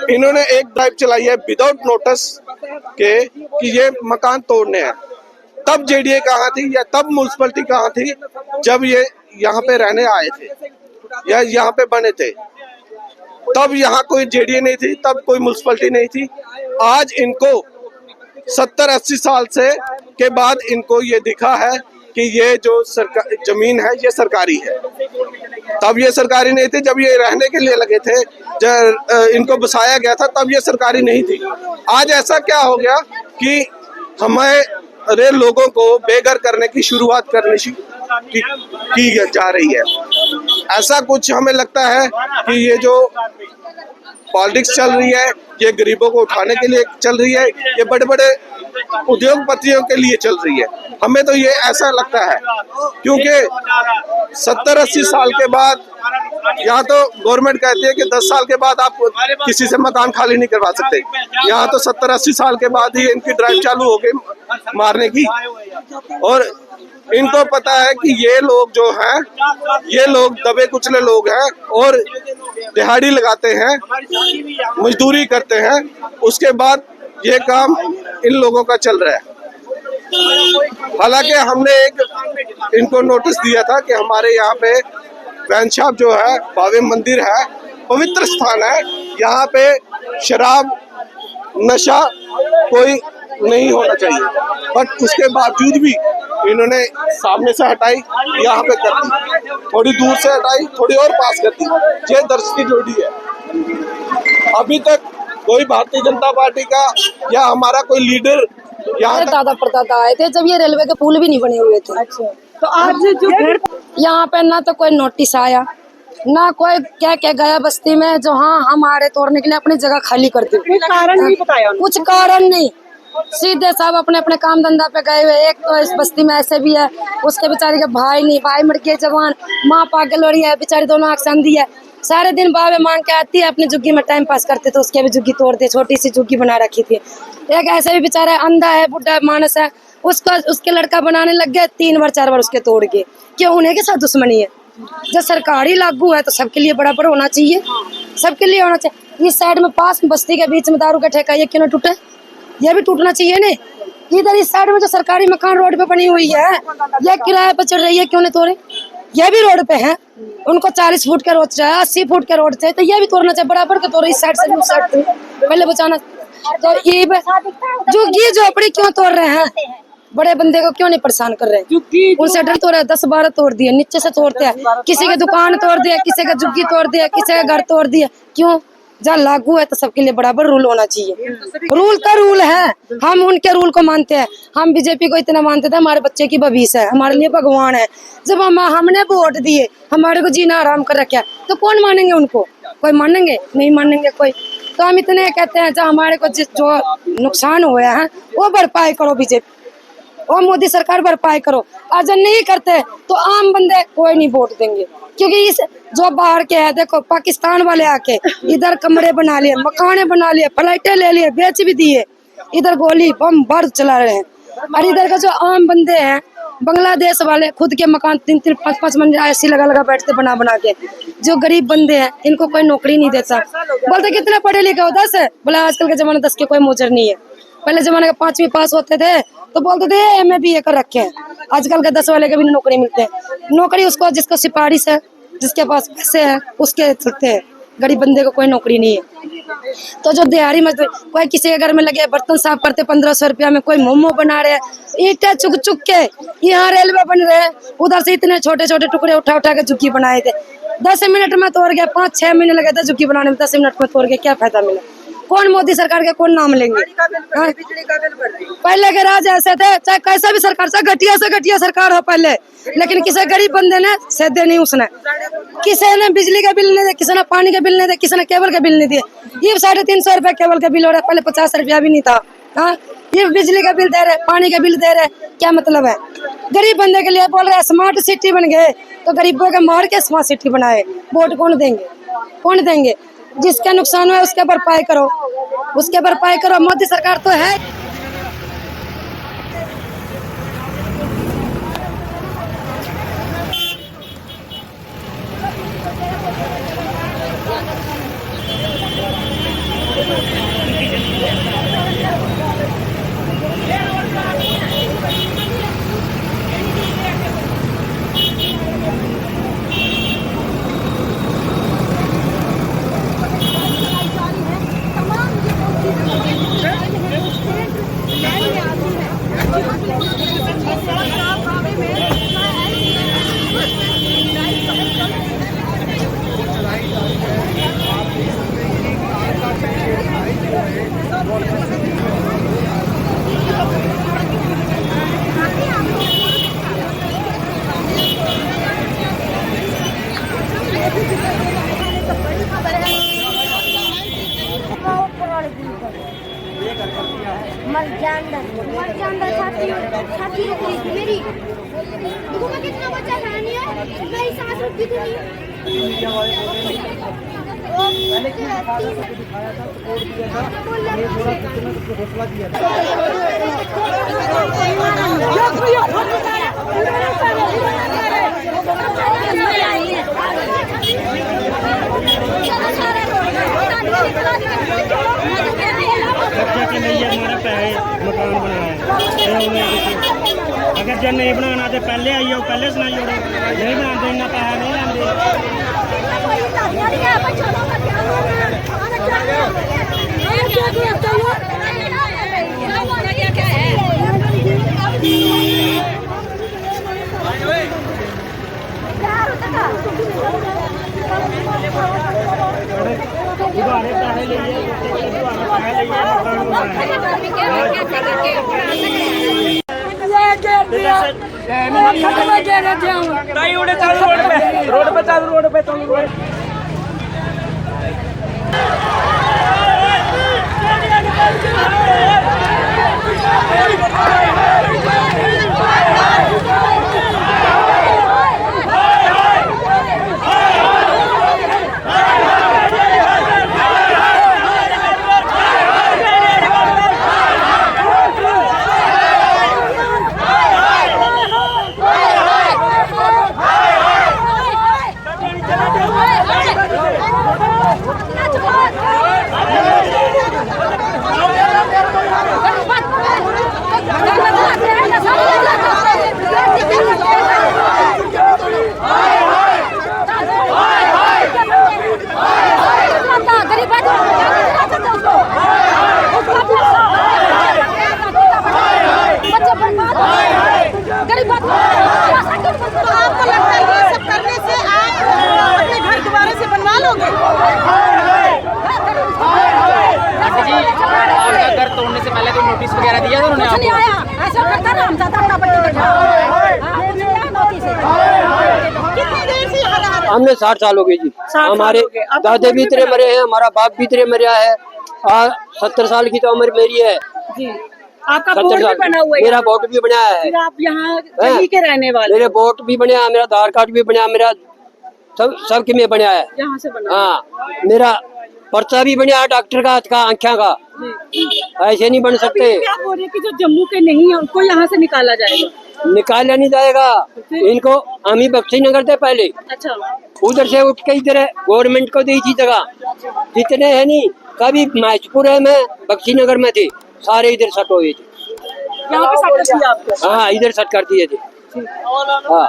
इन्होंने एक ड्राइव चलाई है विदाउट नोटिस के कि ये मकान तोड़ने हैं। तब जेडीए कहाँ थी या तब म्युनिसिपैलिटी कहाँ थी जब ये यहाँ पे रहने आए थे या यहाँ पे बने थे? तब यहाँ कोई जेडीए नहीं थी, तब कोई म्युनिसिपैलिटी नहीं थी। आज इनको 70-80 साल से के बाद इनको ये दिखा है कि ये जो जमीन है ये सरकारी है। तब ये सरकारी नहीं थी, जब ये रहने के लिए लगे थे, जब इनको बसाया गया था तब ये सरकारी नहीं थी। आज ऐसा क्या हो गया कि हमारे लोगों को बेघर करने की शुरुआत की जा रही है। ऐसा कुछ हमें लगता है कि ये जो पॉलिटिक्स चल रही है ये गरीबों को उठाने के लिए चल रही है, ये बड़े बड़े उद्योगपतियों के लिए चल रही है। हमें तो ये ऐसा लगता है क्योंकि 70-80 साल के बाद यहाँ तो गवर्नमेंट कहती है कि 10 साल के बाद आप किसी से मकान खाली नहीं करवा सकते। यहाँ तो 70-80 साल के बाद ही इनकी ड्राइव चालू हो गई मारने की। और इनको पता है कि ये लोग जो हैं ये लोग दबे कुचले लोग हैं और दिहाड़ी लगाते हैं, मजदूरी करते हैं, उसके बाद ये काम इन लोगों का चल रहा है। हालांकि हमने एक इनको नोटिस दिया था कि हमारे यहाँ पे वैन शॉप जो है, भावे मंदिर है, पवित्र स्थान है, यहाँ पे शराब नशा कोई नहीं होना चाहिए, बट उसके बावजूद भी इन्होंने सामने से हटाई, यहाँ पे कर दी, थोड़ी दूर से हटाई, थोड़ी और पास कर दी। ये दर्श की जोड़ी है। अभी तक कोई भारतीय जनता पार्टी का या हमारा कोई लीडर यहाँ दादा परदादा आए थे जब ये रेलवे के पुल भी नहीं बने हुए थे। अच्छा, तो आज जो यहाँ पे ना तो कोई नोटिस आया, ना कोई क्या गया बस्ती में जो हाँ हमारे तोड़ने के लिए अपनी जगह खाली कर दी। कारण नहीं बताया, कुछ कारण नहीं, सीधे सब अपने अपने काम धंधा पे गए हुए। एक तो इस बस्ती में ऐसे भी है, उसके बेचारे के भाई नहीं, भाई मर गए जवान, माँ पागल हो रही है बेचारी, दोनों आँख अंधी है। सारे दिन बाबे मांग के आती है, अपनी झुग्गी में टाइम पास करते तो उसके भी झुग्गी तोड़ दी, छोटी सी झुग्गी बना रखी थी। एक ऐसे भी बेचारा अंधा है, बुढ़ा मानस है, उसको उसके लड़का बनाने लग गए, 3 बार 4 बार उसके तोड़ के। क्यों? उन्हीं के साथ दुश्मनी है। जब सरकारी लागू है तो सबके लिए बराबर होना चाहिए, सबके लिए होना चाहिए। इस साइड में पास बस्ती के बीच में दारू का ठेका, ये क्यों न टूटे? ये भी टूटना चाहिए ना। इधर इस साइड में जो सरकारी मकान रोड पे बनी हुई है, ये किराए पे चल रही है, क्यों नहीं तोड़े? ये भी रोड पे है, उनको 40 फुट का रोड चाहिए, 80 फुट का रोड चाहिए, तो ये भी तोड़ना चाहिए, बराबर के तोड़े, इस साइड से उस साइड से पहले बचाना। तो ये झुग्गी झोपड़ी क्यों तोड़ रहे हैं? बड़े बंदे को क्यों नहीं परेशान कर रहे हैं? उनसे डर तोड़ रहे, 10-12 तोड़ दिए, नीचे से तोड़ते हैं, किसी के दुकान तोड़ दिया, किसी का झुग्गी तोड़ दिया, किसी का घर तोड़ दिया। क्यों? जहाँ लागू है तो सबके लिए बराबर रूल होना चाहिए। रूल का रूल है, हम उनके रूल को मानते हैं। हम बीजेपी को इतना मानते थे, हमारे बच्चे की भविष्य है, हमारे लिए भगवान है। जब हमने वोट दिए, हमारे को जीना आराम कर रखा, तो कौन मानेंगे उनको? कोई मानेंगे? नहीं मानेंगे कोई। तो हम इतने कहते हैं, जब हमारे को जो नुकसान हुआ है वो भरपाई करो बीजेपी, वो मोदी सरकार भरपाई करो। अगर नहीं करते तो आम बंदे कोई नहीं वोट देंगे, क्योंकि इस जो बाहर के है, देखो पाकिस्तान वाले आके इधर कमरे बना लिए, मकाने बना लिए, फ्लाइटें ले लिए, बेच भी दिए, इधर गोली बम बार चला रहे हैं। और इधर का जो आम बंदे हैं, बांग्लादेश वाले खुद के मकान 3-3, 5-5 मंजिल ऐसी लगा बैठते बना के। जो गरीब बंदे हैं इनको कोई नौकरी नहीं देता। बोलते कितने पढ़े लिखे हो? 10 है। बोले आजकल के जमाने 10 के कोई मोजर नहीं है। पहले जमाने के 5वीं पास होते थे तो बोलते थे एमए बीए कर रखे हैं। आजकल के 10 वाले के भी नौकरी मिलते हैं। नौकरी उसको जिसको सिफारिश है, जिसके पास पैसे हैं उसके चलते हैं, गरीब बंदे को कोई नौकरी नहीं है। तो जो दिहाड़ी मजदूर, कोई किसी के घर में लगे बर्तन साफ करते 1500 रुपया में, कोई मोमो बना रहे हैं, ईंटें चुक के। यहाँ रेलवे बन रहे हैं, उधर से इतने छोटे छोटे टुकड़े उठा के झुग्गी बनाए थे, 10 मिनट में तोड़ गया। 5-6 महीने लगे थे झुग्गी बनाने में, 10 मिनट में तोड़ गया, क्या फायदा मिला? कौन मोदी सरकार के कौन नाम लेंगे? पहले के राज ऐसे थे, चाहे कैसा भी सरकार, चाहे घटिया से घटिया सरकार हो पहले, लेकिन किसी गरीब बंदे ने सेधे नहीं, उसने किसी ने बिजली का बिल नहीं दिया, किसी ने पानी का बिल नहीं दिया, किसी ने केबल का बिल नहीं दिया। ये 350 रुपया केबल का बिल हो रहा है, पहले 50 रुपया भी नहीं था। हाँ, ये बिजली का बिल दे रहे, पानी का बिल दे रहे, क्या मतलब है? गरीब बंदे के लिए बोल रहे स्मार्ट सिटी बन गए, तो गरीबों के मार के स्मार्ट सिटी बनाए। वोट कौन देंगे? कौन देंगे? जिसका नुकसान हुआ उसके भरपाई करो, उसके भरपाई करो। मोदी सरकार तो है। छाती मेरी देखो मैं कितना बच्चा खानी है मेरी सांस रुकती थी पहले की फादर को दिखाया था छोड़ दिया था ये थोड़ा कितना तो हौसला दिया था कब्जा के लिए हमारे पैसे मकान बनाए अगर जब नहीं बनाना तो पहले आई हो पहले सुनाई हो नहीं बनाते इन्ना पैसा नहीं दुबारे पैसे लिए रोड पे घर तोड़ने से पहले कोई नोटिस वगैरह दिया था उन्होंने आपको? हमने 60 साल हो गए जी। हमारे दादे भी इतने मरे हैं, हमारा बाप भी इतने मरा है। 70 साल की तो उम्र मेरी है जी। आपका 70 बोर्ड भी साल बना हुआ है? मेरा वोट भी बनाया है। फिर आप यहाँ कहीं के रहने वाले? मेरे वोट भी बनाया, मेरा आधार कार्ड भी बनाया, मेरा सबके में बनाया है। यहाँ से बना? हाँ, मेरा पर्चा भी बनाया डॉक्टर का हाथ का आँखों का। ऐसे नहीं बन सकते। क्या बोल रहे कि जो जम्मू के नहीं है उनको यहाँ से निकाला जाएगा? निकाला नहीं जाएगा, इनको हम ही बख्शी नगर थे पहले। अच्छा, उधर से उठ के इधर गवर्नमेंट को दी थी जगह, जितने है नहीं कभी महजपुर है में बख्शी नगर में थे, सारे इधर सट हुए थे। यहाँ पे सट किया आपको? हाँ, इधर सट कर दिए थे। हाँ।